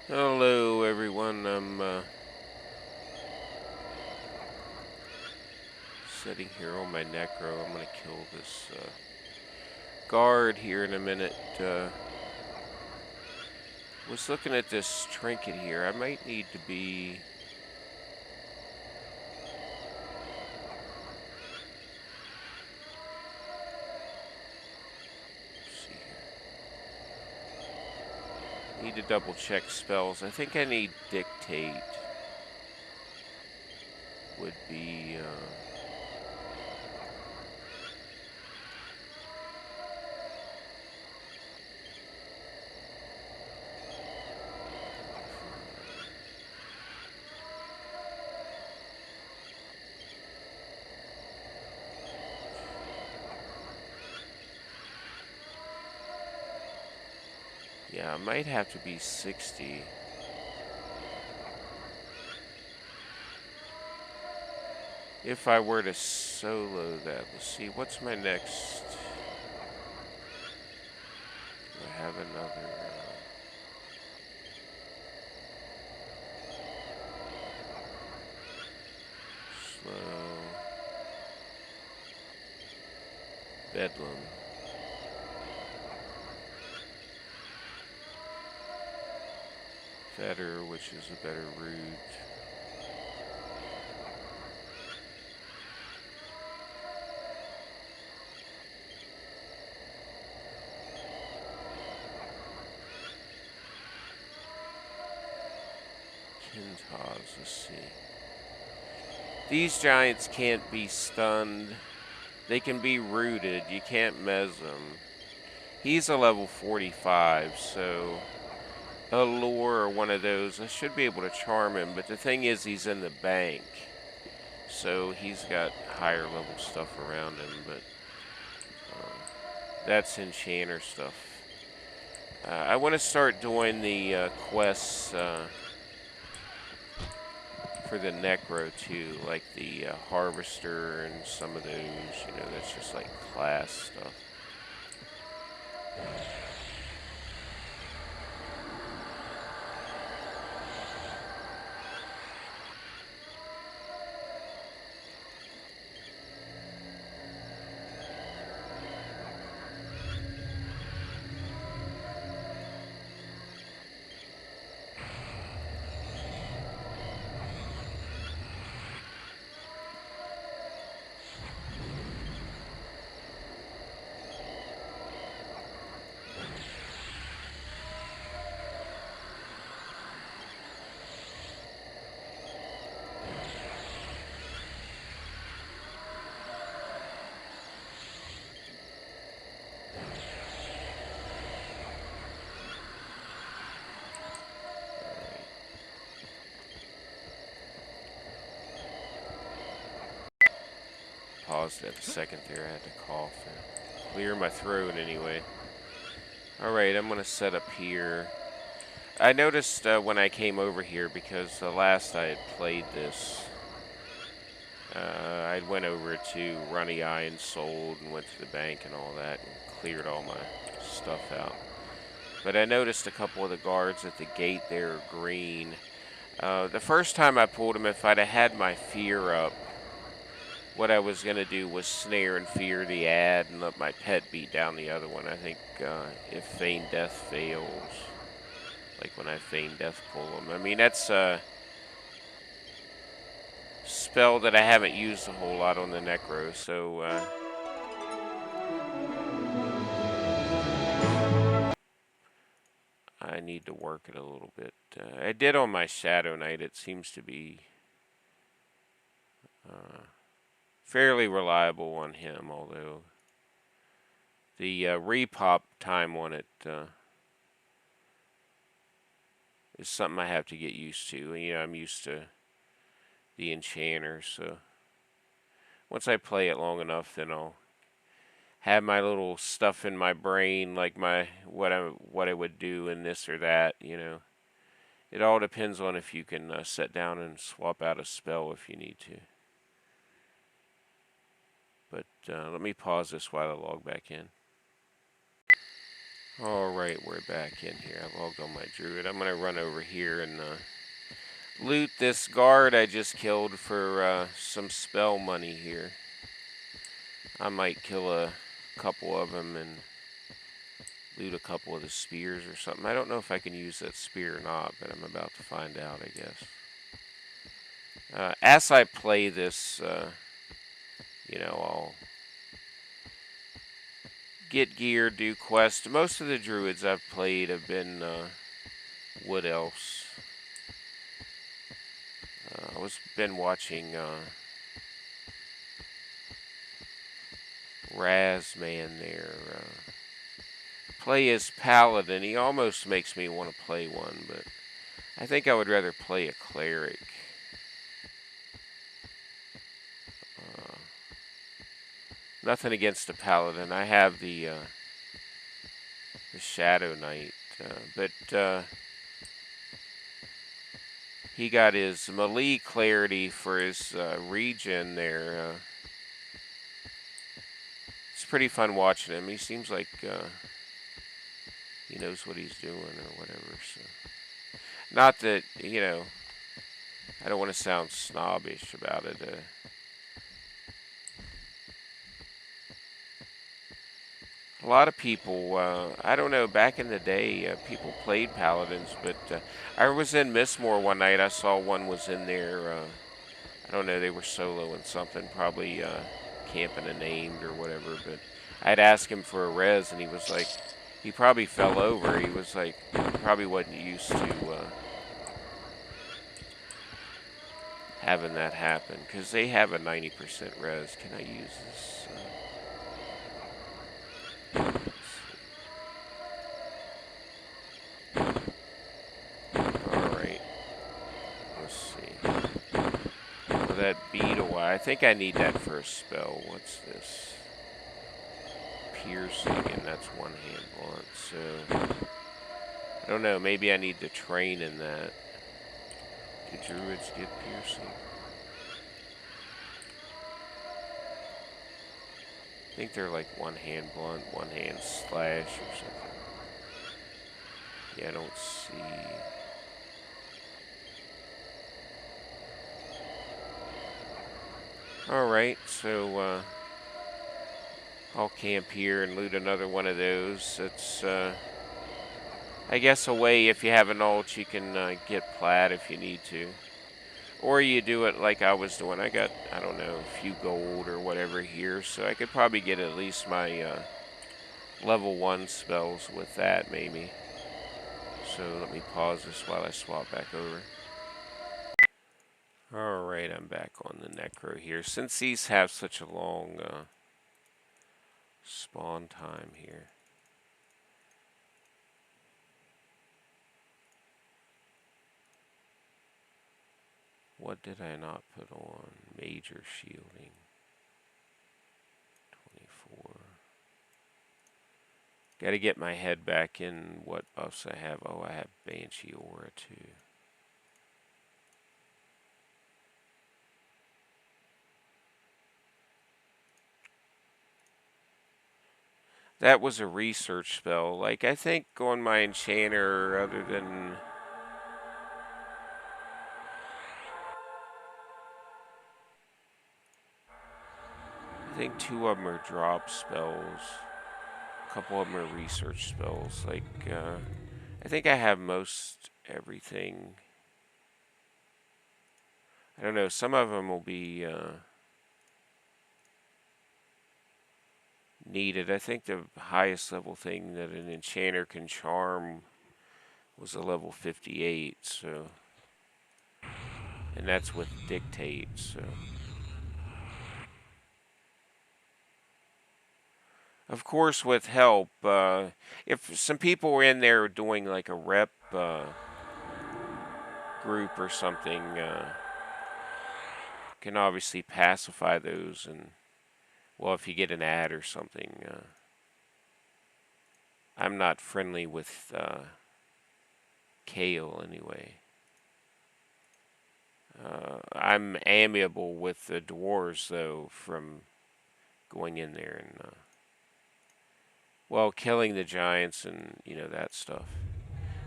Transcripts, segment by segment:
Hello everyone, I'm sitting here on my necro. I'm gonna kill this guard here in a minute. Was looking at this trinket here. I might need to be... Let's see here. Need to double check spells. I think I need dictate. Would be... yeah, I might have to be 60. If I were to solo that, let's see, what's my next? Do I have another? Slow. Bedlam. Fetter, which is a better route. Kintas, let's see. These giants can't be stunned. They can be rooted. You can't mez them. He's a level 45, so a lure or one of those, I should be able to charm him. But the thing is, he's in the bank, so he's got higher level stuff around him. But that's enchanter stuff. I want to start doing the quests for the necro too, like the harvester and some of those. You know, that's just like class stuff. Paused at a second there. I had to cough and clear my throat anyway. Alright, I'm going to set up here. I noticed when I came over here, because the last I had played this, I went over to Runny Eye and sold and went to the bank and all that and cleared all my stuff out. But I noticed a couple of the guards at the gate there are green. The first time I pulled them, if I'd have had my fear up, what I was going to do was snare and fear the ad and let my pet beat down the other one. I think if Feign Death fails, like when I Feign Death pull them. I mean, that's a spell that I haven't used a whole lot on the Necro, so... I need to work it a little bit. I did on my Shadow Knight. It seems to be fairly reliable on him, although the repop time on it is something I have to get used to. You know, I'm used to the enchanter, so once I play it long enough, then I'll have my little stuff in my brain, like my what I would do in this or that. You know, it all depends on if you can sit down and swap out a spell if you need to. But let me pause this while I log back in. Alright, we're back in here. I logged on my Druid. I'm going to run over here and loot this guard I just killed for some spell money here. I might kill a couple of them and loot a couple of the spears or something. I don't know if I can use that spear or not, but I'm about to find out, I guess. As I play this, I'll get gear, do quests. Most of the druids I've played have been wood elves. I was been watching Razman there play as paladin. He almost makes me want to play one, but I think I would rather play a cleric. Nothing against the paladin. I have the Shadow Knight, but he got his melee clarity for his regen there. It's pretty fun watching him. He seems like he knows what he's doing or whatever. So, not that I don't want to sound snobbish about it. A lot of people, I don't know, back in the day, people played paladins, but I was in Mistmore one night. I saw one was in there. I don't know, they were soloing something, probably camping a named or whatever, but I'd ask him for a res, and he was like, he probably fell over. He was like, probably wasn't used to having that happen, because they have a 90% res. Can I use this? Alright. Let's see. Will that beat away? I think I need that for a spell. What's this? Piercing, and that's one hand blunt. So, I don't know. Maybe I need to train in that. Do druids get piercing? I think they're like one hand blunt, one hand slash or something. Yeah, I don't see. Alright, so I'll camp here and loot another one of those. It's, I guess, a way if you have an ult, you can get plat if you need to. Or you do it like I was doing. I got, I don't know, a few gold or whatever here, so I could probably get at least my level 1 spells with that, maybe. So let me pause this while I swap back over. Alright, I'm back on the Necro here. Since these have such a long spawn time here. What did I not put on? Major shielding. 24. Got to get my head back in what buffs I have. Oh, I have Banshee Aura too. That was a research spell. Like, I think on my enchanter, other than... I think 2 of them are drop spells. A couple of them are research spells. Like, I think I have most everything. I don't know, some of them will be needed. I think the highest level thing that an enchanter can charm was a level 58, so... And that's with dictate, so... Of course, with help, if some people were in there doing like a rep group or something, can obviously pacify those. And, well, if you get an ad or something, I'm not friendly with Kale anyway. I'm amiable with the dwarves, though, from going in there and Well, killing the giants and, you know, that stuff.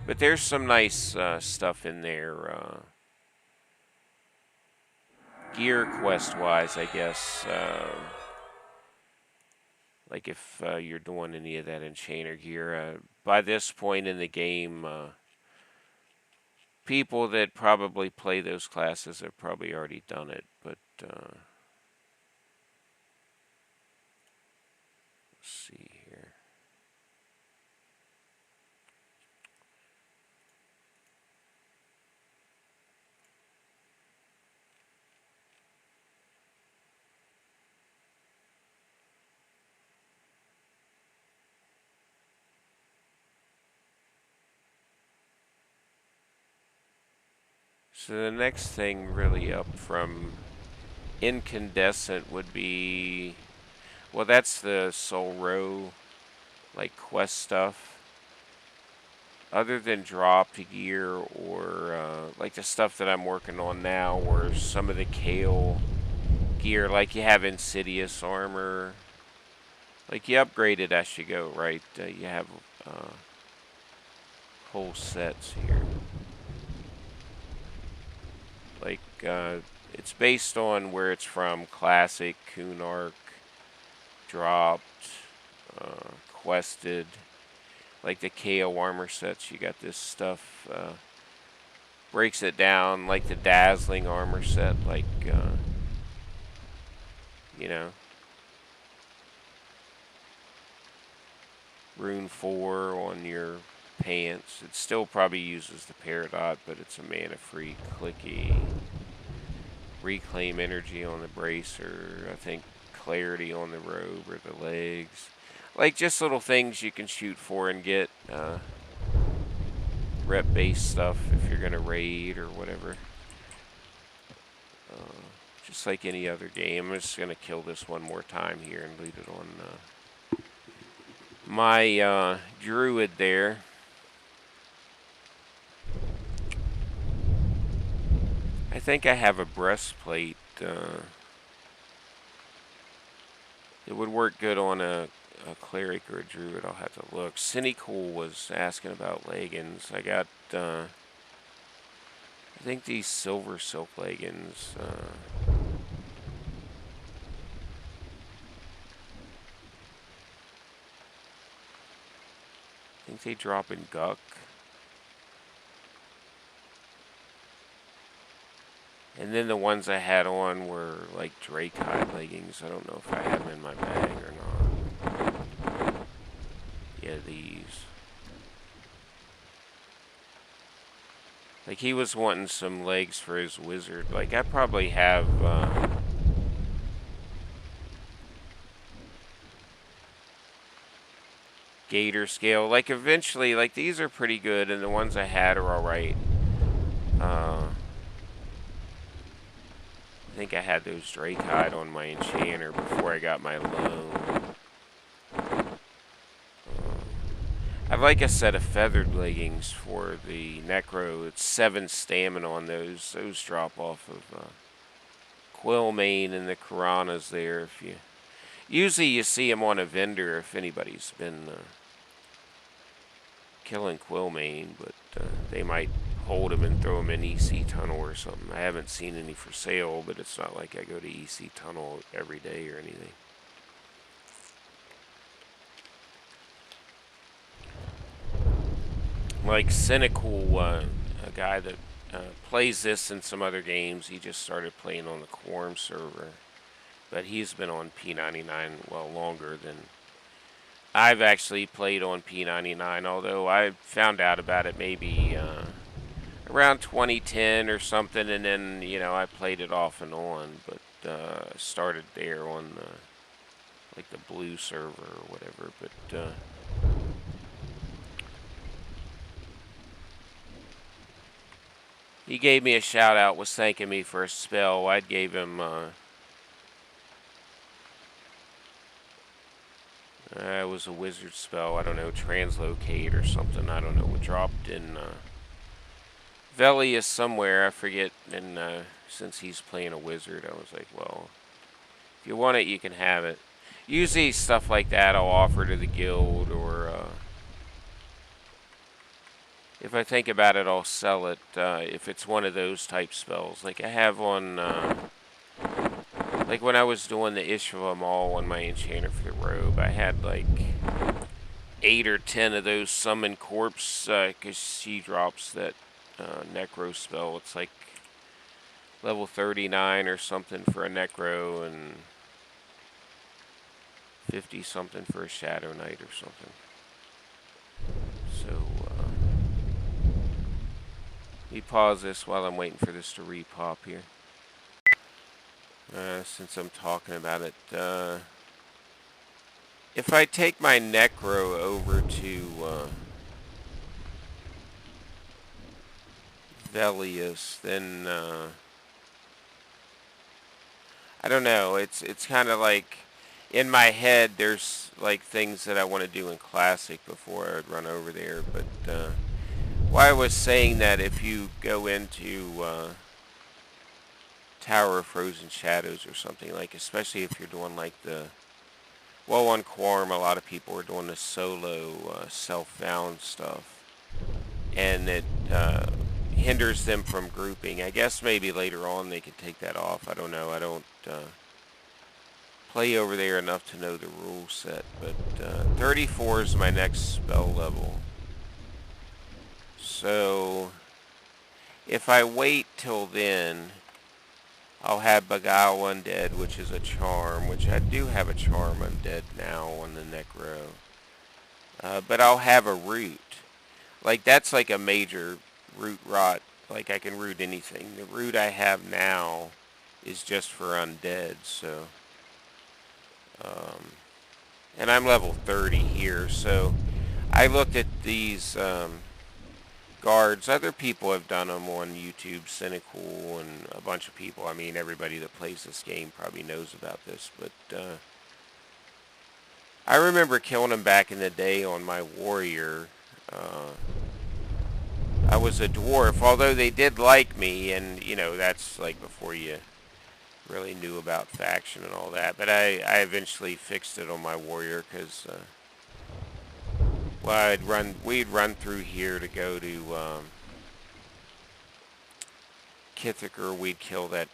But there's some nice stuff in there, gear quest-wise, I guess. Like if you're doing any of that enchanter gear. By this point in the game, people that probably play those classes have probably already done it. But let's see here. So the next thing really up from incandescent would be, well, that's the Soul Row, like, quest stuff. Other than drop gear or, like, the stuff that I'm working on now, or some of the Kale gear, like you have Insidious armor. Like, you upgrade it as you go, right? You have whole sets here. Like, it's based on where it's from. Classic, Kunark, dropped, quested. Like the KO armor sets, you got this stuff, breaks it down, like the Dazzling armor set, like, you know, Rune 4 on your pants. It still probably uses the Peridot, but it's a mana-free, clicky. Reclaim energy on the bracer. I think clarity on the robe or the legs. Like, just little things you can shoot for and get rep-based stuff if you're going to raid or whatever. Just like any other game. I'm just going to kill this one more time here and leave it on my Druid there. I think I have a breastplate. It would work good on a cleric or a druid. I'll have to look. Cynical was asking about leggings. I got, I think these silver silk leggings. I think they drop in Guck. And then the ones I had on were like Drake hide leggings. I don't know if I have them in my bag or not. Yeah, these. Like, he was wanting some legs for his wizard. Like, I probably have, gator scale. Like, eventually, like, these are pretty good, and the ones I had are alright. I think I had those Drake hide on my enchanter before I got my loan. I've like a set of feathered leggings for the Necro. It's 7 stamina on those. Those drop off of Quillmane and the Karanas there. If you usually you see them on a vendor if anybody's been killing Quillmane, but they might hold them and throw them in EC Tunnel or something. I haven't seen any for sale, but it's not like I go to EC Tunnel every day or anything. Like Cynical, a guy that plays this in some other games, he just started playing on the Quorum server. But he's been on P99, well, longer than I've actually played on P99, although I found out about it maybe around 2010 or something, and then, you know, I played it off and on, but started there on like the blue server or whatever, but he gave me a shout out, was thanking me for a spell. I gave him it was a wizard spell, I don't know, translocate or something, I don't know, what dropped in Velius somewhere, I forget, and since he's playing a wizard, I was like, well, if you want it, you can have it. usually stuff like that I'll offer to the guild, or if I think about it, I'll sell it if it's one of those type spells. Like I have on, like when I was doing the issue of them all on my enchanter for the robe, I had like 8 or 10 of those summon corpse, because she drops that necro spell. It's like level 39 or something for a necro, and 50 something for a shadow knight or something. So, let me pause this while I'm waiting for this to repop here. Since I'm talking about it, if I take my necro over to Velius, then I don't know. It's kind of like in my head. There's like things that I want to do in Classic before I'd run over there. But why I was saying that if you go into Tower of Frozen Shadows or something, like especially if you're doing like the on Quorum, a lot of people are doing the solo self-found stuff, and it hinders them from grouping. I guess maybe later on they can take that off. I don't know. I don't play over there enough to know the rule set, but 34 is my next spell level. So if I wait till then, I'll have Beguile Undead, which is a charm, which I do have a charm undead now on the Necro. But I'll have a root. Like, that's like a major root rot. Like, I can root anything. The root I have now is just for undead, so... and I'm level 30 here, so I looked at these guards. Other people have done them on YouTube, Cynical, and a bunch of people. I mean, everybody that plays this game probably knows about this, but I remember killing them back in the day on my warrior. I was a dwarf, although they did like me, and, you know, that's like before you really knew about faction and all that, but I eventually fixed it on my warrior, because well, we'd run through here to go to Kithiker. We'd kill that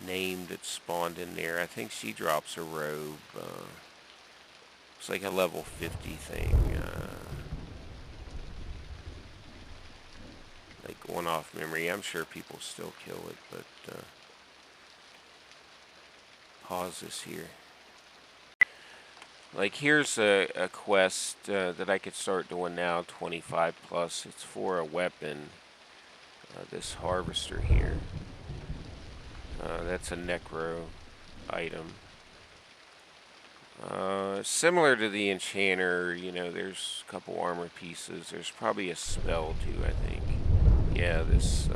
name that spawned in there. I think she drops a robe. It's like a level 50 thing. Like going off memory. I'm sure people still kill it, but pause this here. Like here's a quest that I could start doing now, 25 plus. It's for a weapon. This harvester here. That's a necro item. Similar to the enchanter, you know, there's a couple armor pieces. There's probably a spell too, I think. Yeah, this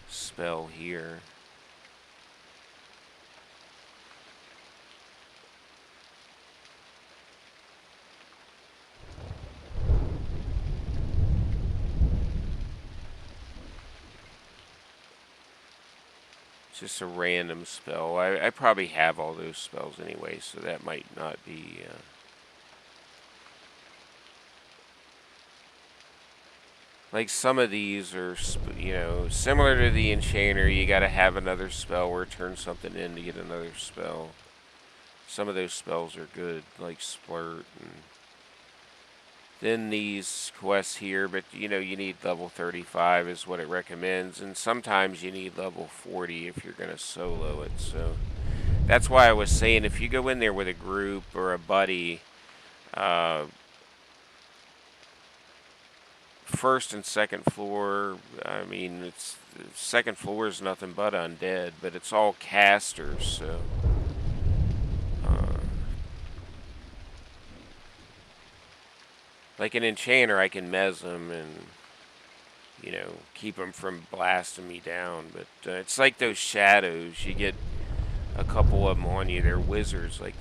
spell here. It's just a random spell. I probably have all those spells anyway, so that might not be... like some of these are, you know, similar to the enchanter. You gotta have another spell or turn something in to get another spell. Some of those spells are good, like Splurt, and then these quests here, but you know, you need level 35 is what it recommends, and sometimes you need level 40 if you're gonna solo it. So that's why I was saying, if you go in there with a group or a buddy, first and second floor, I mean, it's second floor is nothing but undead, but it's all casters, so like an enchanter, I can mez them and, you know, keep them from blasting me down, but it's like those shadows. You get a couple of them on you, they're wizards. Like,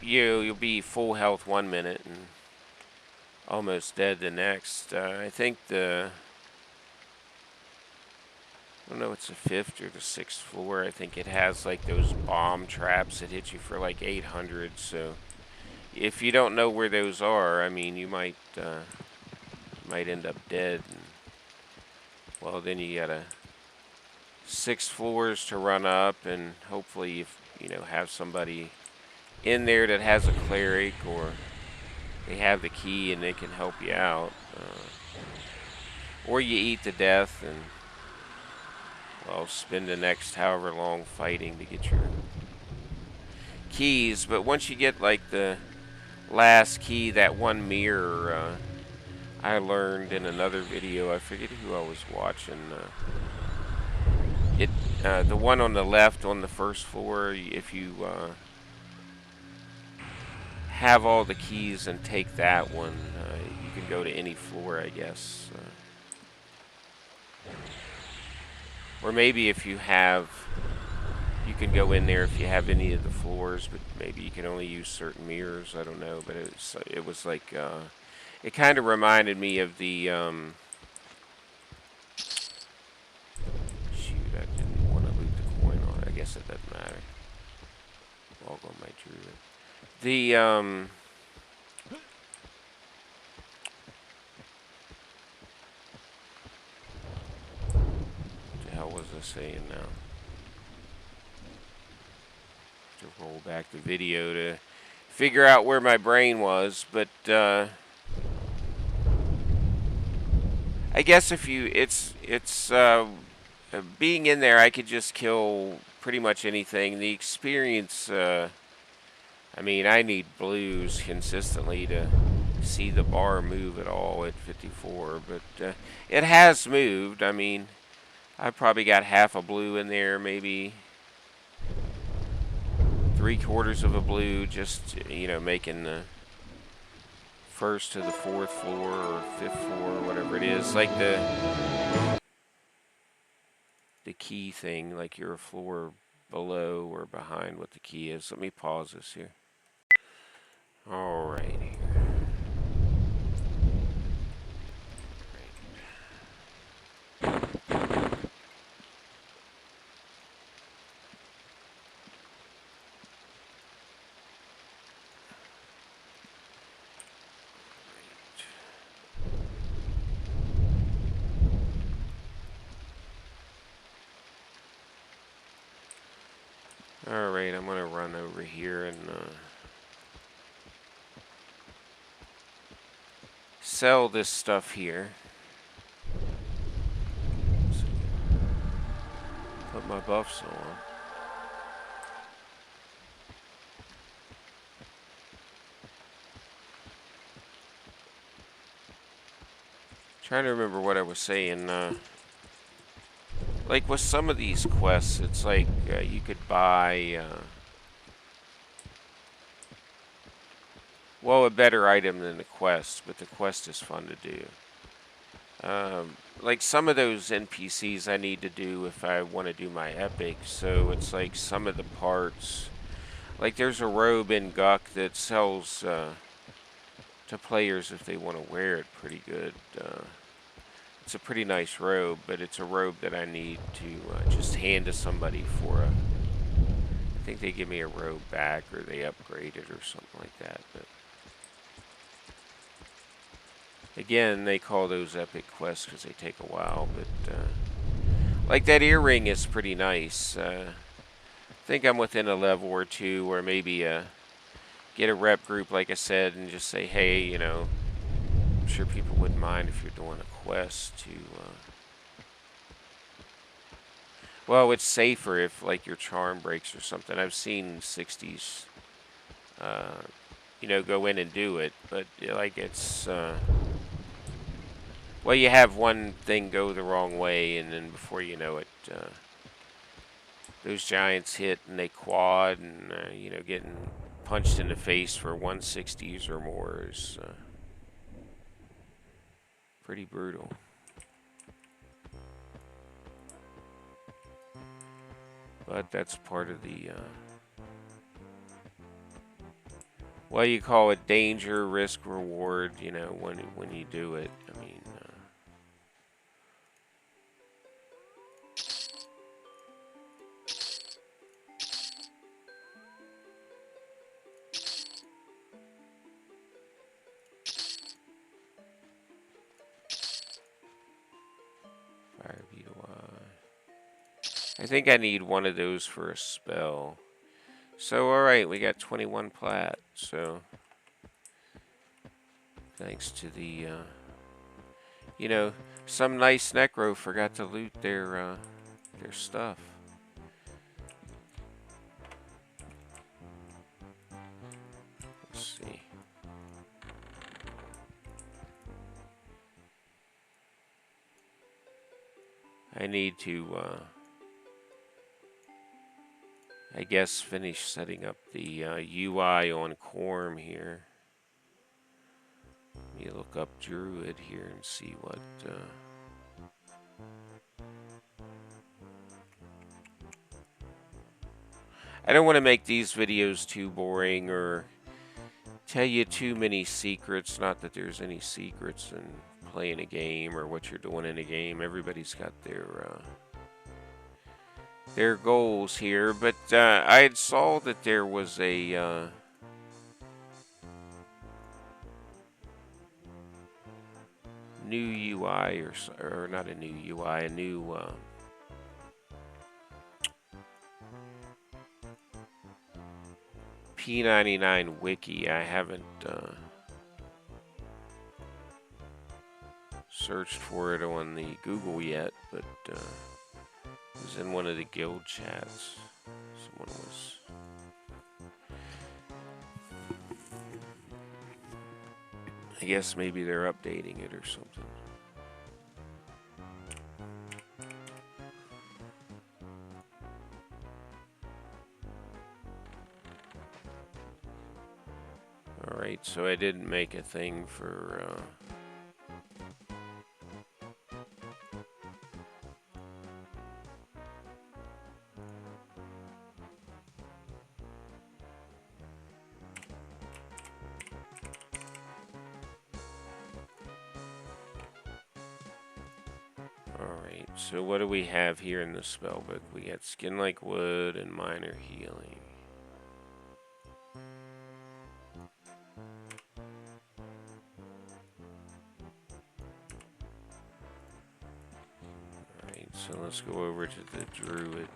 you'll be full health 1 minute and almost dead the next. I think the I don't know, it's the 5th or the 6th floor. I think it has like those bomb traps that hit you for like 800. So if you don't know where those are, I mean, you might end up dead. And, well, then you gotta 6 floors to run up, and hopefully, if you know, have somebody in there that has a cleric, or they have the key and they can help you out, or you eat to death and, well, spend the next however long fighting to get your keys. But once you get like the last key, that one mirror, I learned in another video, I forget who I was watching, the one on the left on the first floor, if you have all the keys and take that one, you can go to any floor, I guess. Or maybe if you have, you can go in there if you have any of the floors, but maybe you can only use certain mirrors. I don't know, but it was like, it kind of reminded me of the, shoot, I didn't want to loot the coin on it. I guess it doesn't matter. I'll go my Druid. The, what the hell was I saying now? To roll back the video to figure out where my brain was, but I guess if you, it's being in there, I could just kill pretty much anything. The experience, I mean, I need blues consistently to see the bar move at all at 54, but it has moved. I mean, I probably got half a blue in there, maybe 3/4 of a blue, just, you know, making the 1st to the 4th floor or 5th floor, whatever it is, like the key thing, like you're a floor below or behind what the key is. Let me pause this here. All right. Alright, I'm gonna run over here and sell this stuff here. Put my buffs on. Trying to remember what I was saying. Like with some of these quests, it's like you could buy, well, a better item than the quest, but the quest is fun to do. Like some of those NPCs I need to do if I want to do my epic, so it's like some of the parts, like there's a robe in Guck that sells to players if they want to wear it pretty good. It's a pretty nice robe, but it's a robe that I need to just hand to somebody for a, I think they give me a robe back or they upgrade it or something like that. But again, they call those epic quests because they take a while, but like that earring is pretty nice. I think I'm within a level or two, or maybe get a rep group, like I said, and just say, hey, you know, I'm sure people wouldn't mind if you're doing a quest to, well, it's safer if, like, your charm breaks or something. I've seen 60s, you know, go in and do it, but, like, it's, well, you have one thing go the wrong way, and then before you know it, those giants hit, and they quad, and, you know, getting punched in the face for 160s or more is pretty brutal. But that's part of the, well, you call it danger, risk, reward, you know, when you do it. I mean, I think I need one of those for a spell. So, alright, we got 21 plat. So, thanks to the, you know, some nice necro forgot to loot their stuff. Let's see. I need to, I guess, finish setting up the UI on Corm here. Let me look up Druid here and see what... I don't want to make these videos too boring or tell you too many secrets. Not that there's any secrets in playing a game or what you're doing in a game. Everybody's got their goals here. But I saw that there was a... new UI or not a new UI, a new P99 wiki. I haven't searched for it on the Google yet, but it was in one of the guild chats. Someone was... I guess maybe they're updating it or something. Alright, so I didn't make a thing for... Alright, so what do we have here in the spellbook? We got Skin Like Wood and Minor Healing. Alright, so let's go over to the Druid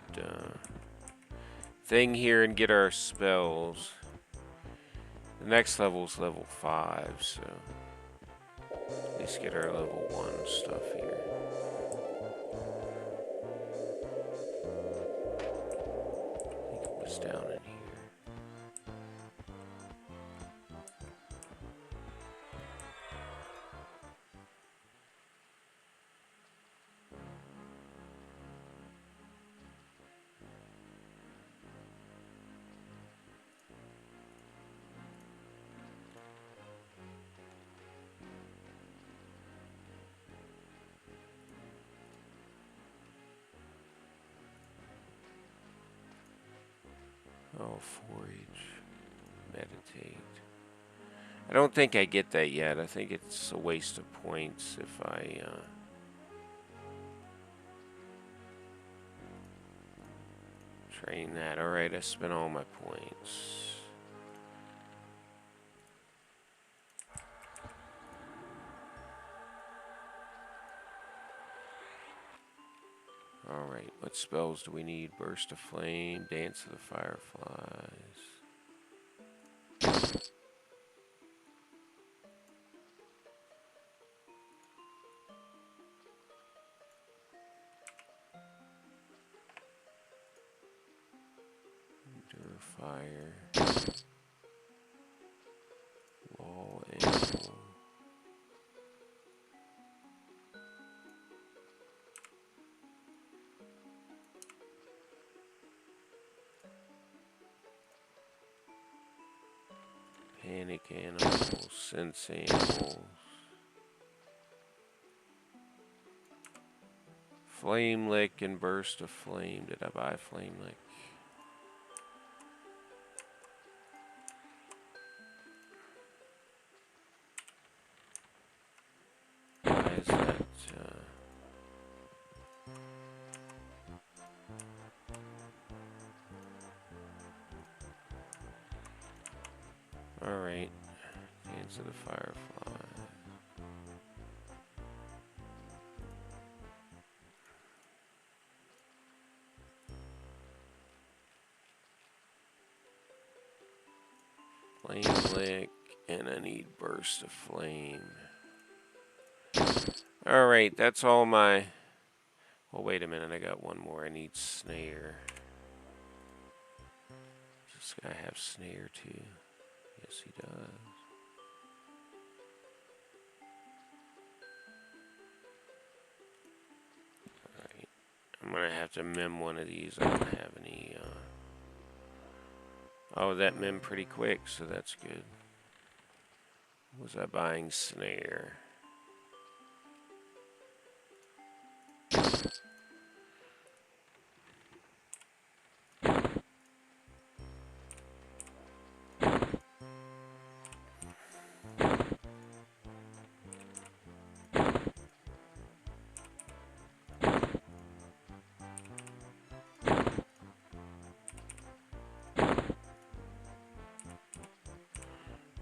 thing here and get our spells. The next level's level 5, so at least get our level 1 stuff here. I think it was down in here. Oh, forage, meditate. I don't think I get that yet. I think it's a waste of points if I train that. Alright, I spent all my points. Alright, what spells do we need? Burst of Flame, Dance of the Fireflies. Endure Fire. Wall Angle. Panic Animals, Sense Animals. Flame Lick and Burst of Flame. Did I buy Flame Lick? Why is that? Alright. Dance of the Firefly. Click, and I need burst of flame. Alright, that's all my... Well, wait a minute, I got one more. I need snare. Does this guy have snare too? Yes, he does. Alright, I'm gonna have to mem one of these. I don't have any, Oh, that mem pretty quick, so that's good. Was I buying snare?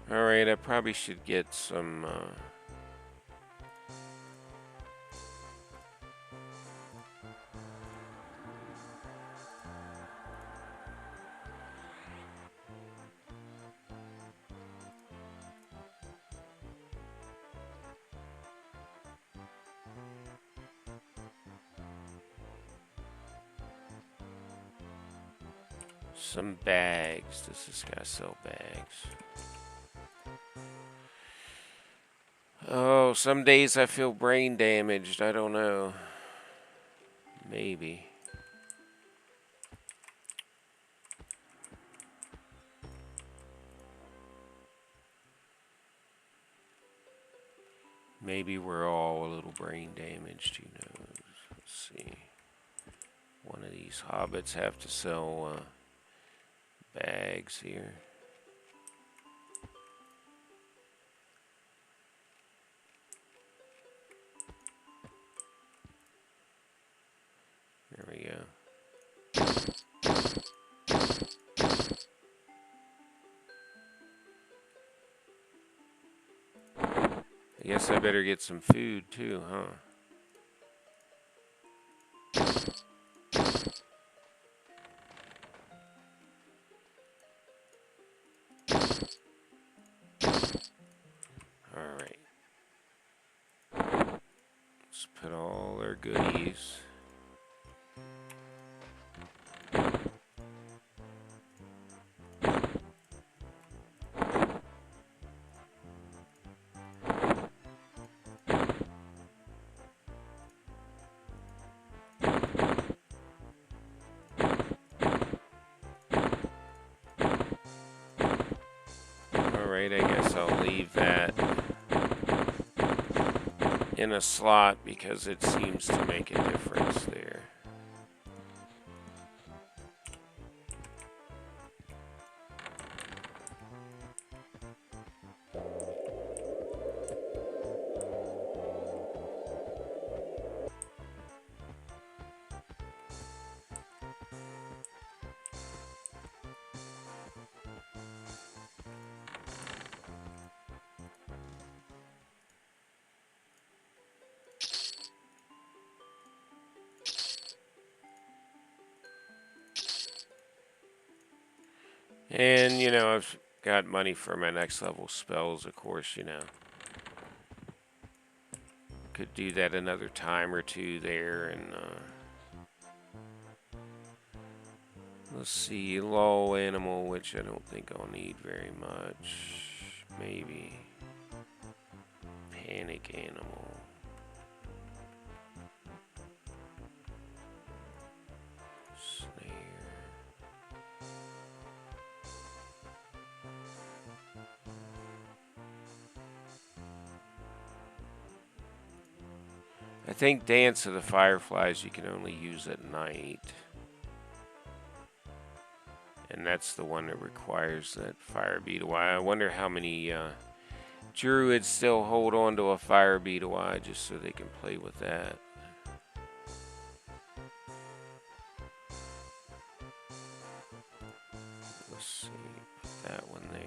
Alright, I probably should get some, some bags. Does this guy sell bags? Oh, some days I feel brain damaged. I don't know. Maybe. Maybe we're all a little brain damaged, who knows. Let's see. One of these hobbits have to sell bags here. There we go. I guess I better get some food too, huh? Alright. Let's put all our goodies. Alright, I guess I'll leave that in a slot because it seems to make a difference there. And, you know, I've got money for my next level spells, of course, you know. Could do that another time or two there, and, let's see, low animal, which I don't think I'll need very much. Maybe. Panic animal. Snare. I think Dance of the Fireflies you can only use at night. And that's the one that requires that fire beetle eye. I wonder how many Druids still hold on to a fire beetle eye just so they can play with that. Let's see, put that one there.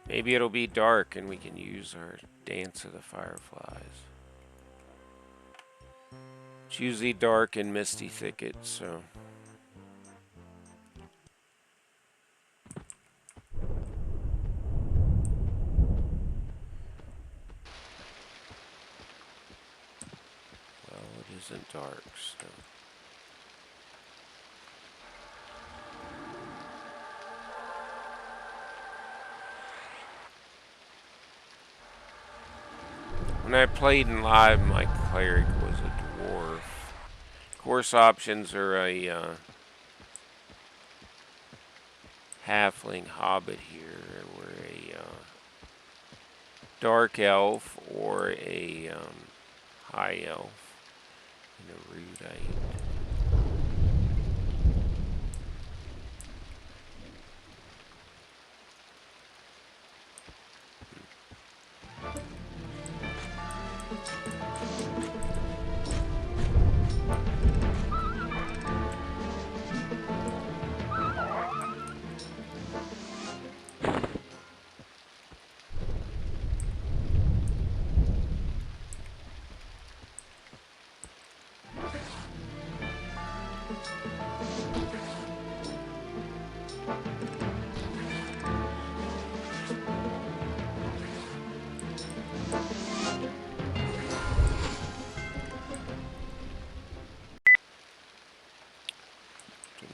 Maybe it'll be dark and we can use our Dance of the Fireflies. It's usually dark in Misty Thicket, so... Well, it isn't dark, so... When I played in live, my cleric was a dwarf. Course options are a halfling hobbit here, or a dark elf, or a high elf, and a rudite.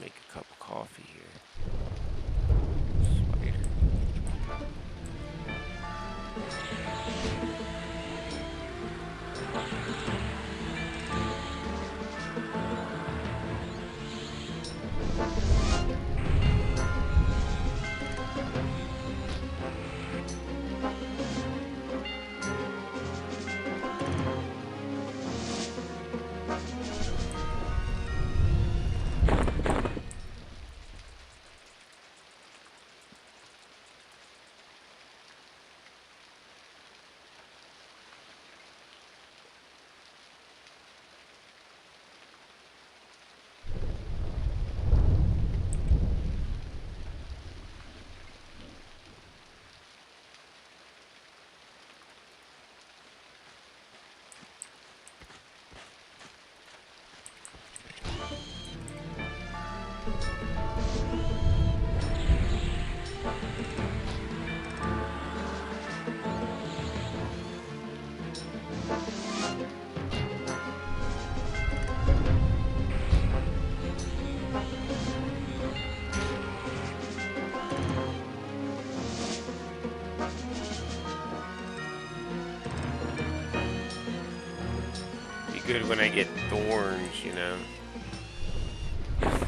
Make a cup of coffee here. Spider. Good when I get thorns, you know. I'll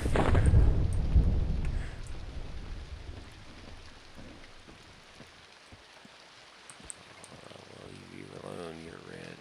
leave you alone, you're red.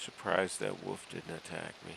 Surprised that wolf didn't attack me.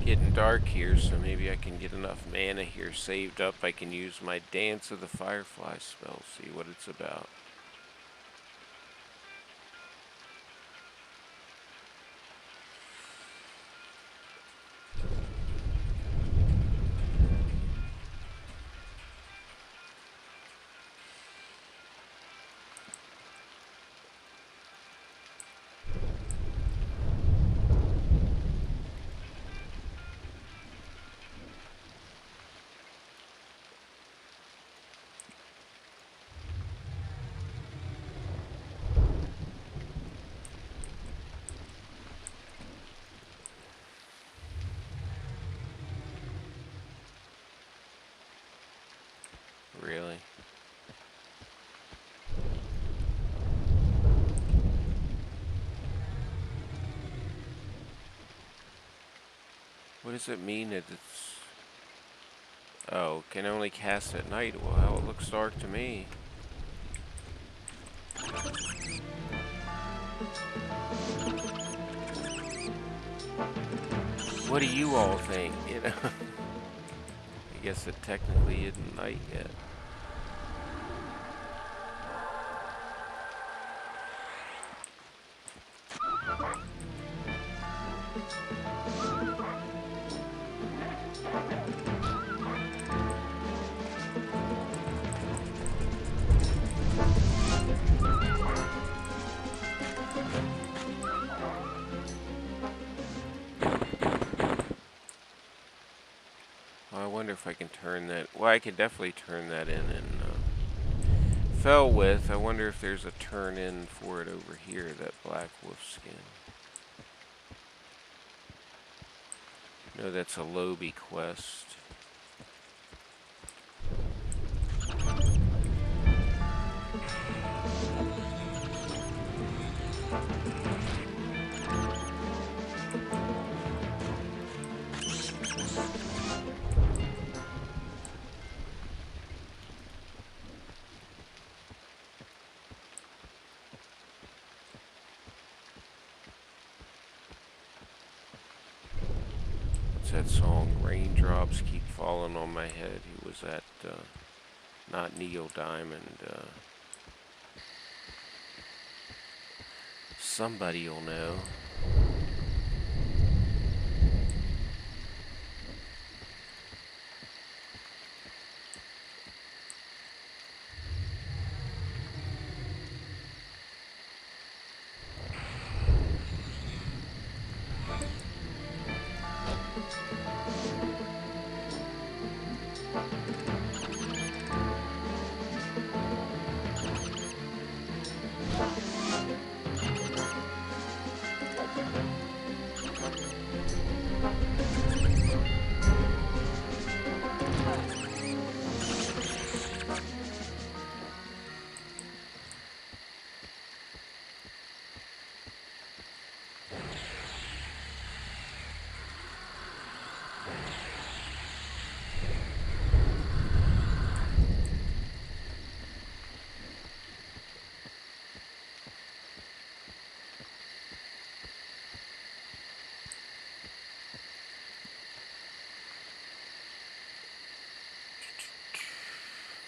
Getting dark here, so maybe I can get enough mana here saved up. I can use my Dance of the Firefly spell, see what it's about. Really? What does it mean that it's... Oh, can only cast at night? Well, it looks dark to me. What do you all think? You know? I guess it technically isn't night yet. I wonder if I can turn that... Well, I could definitely turn that in Fell With. I wonder if there's a turn in for it over here, that black wolf skin. No, that's a lowbie quest. That song, Raindrops Keep Falling on My Head. Who was that? Not Neil Diamond. Somebody'll know.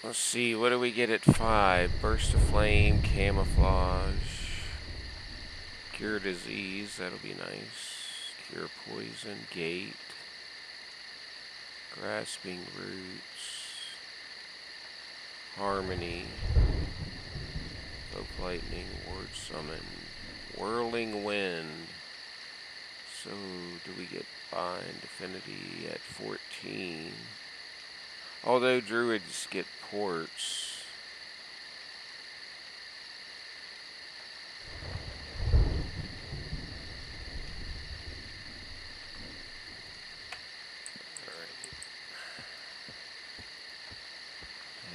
Let's see, what do we get at 5? Burst of flame, camouflage, cure disease, that'll be nice. Cure poison, gate, grasping roots, harmony, cloak lightning, ward summon, whirling wind. So, do we get bind affinity at 14? Although druids get ports.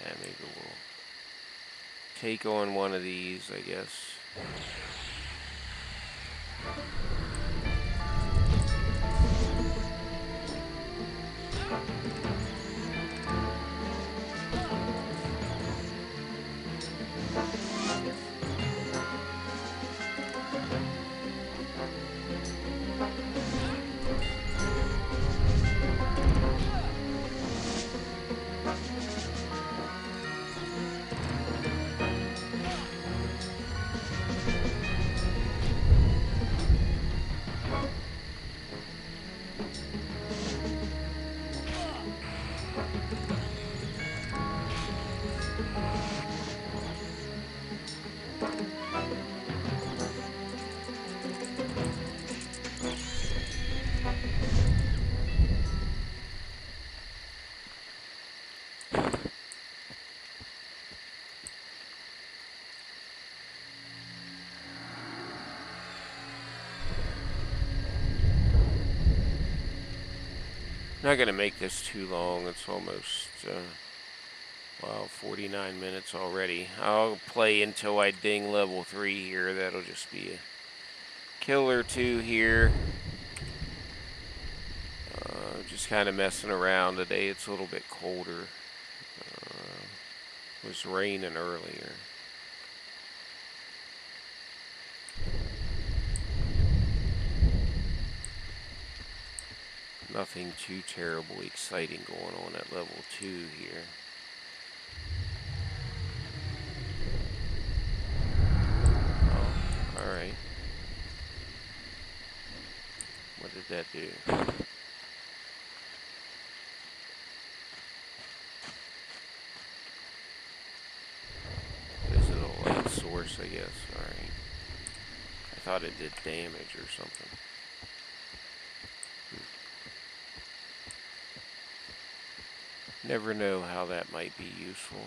Yeah, maybe we'll take on one of these, I guess. Not gonna make this too long. It's almost, wow, 49 minutes already. I'll play until I ding level 3 here. That'll just be a kill or two here. Just kind of messing around today. It's a little bit colder. It was raining earlier. Nothing too terribly exciting going on at level 2 here. Oh, alright. What did that do? Is it a light source, I guess? Alright. I thought it did damage or something. Never know how that might be useful.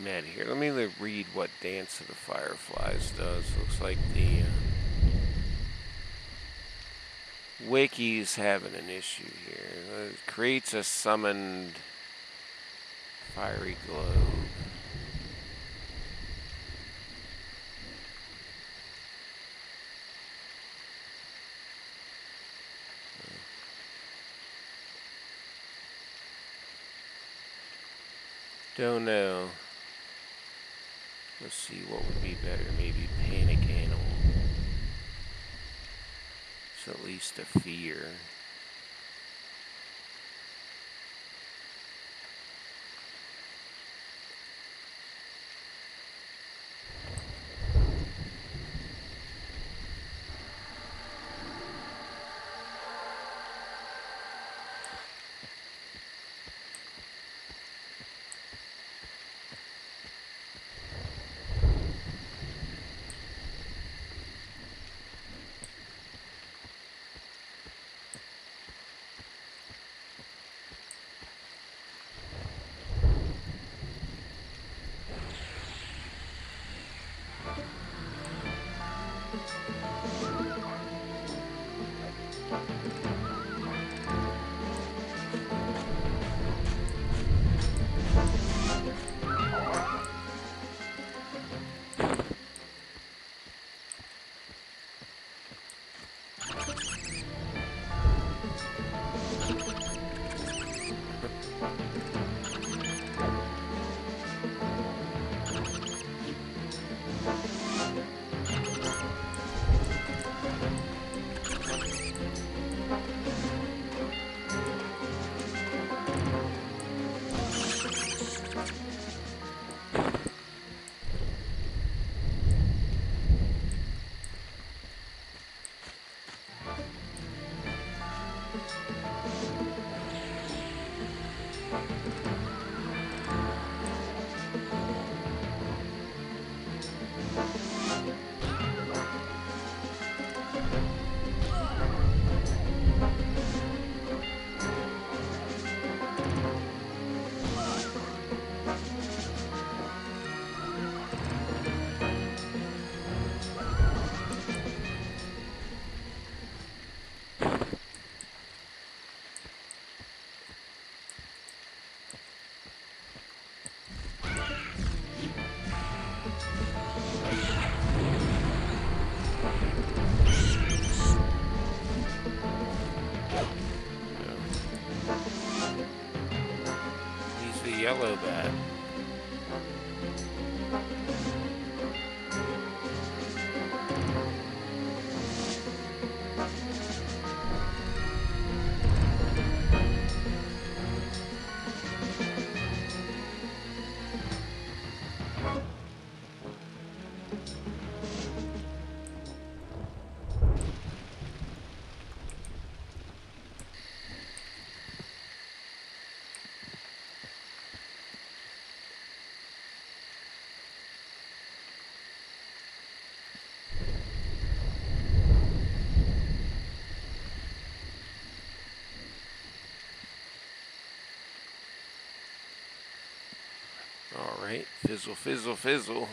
Man, here, let me read what Dance of the Fireflies does. Looks like the wiki's having an issue here. It creates a summoned fiery globe. Don't know. Let's see what would be better. Maybe Panic Animal. It's at least a fear. yellow bat. All right, fizzle, fizzle, fizzle.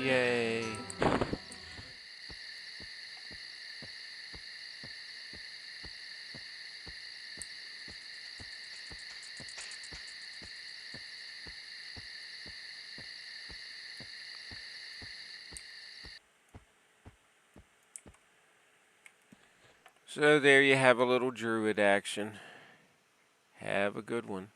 Yay. So there you have a little Druid action. Have a good one.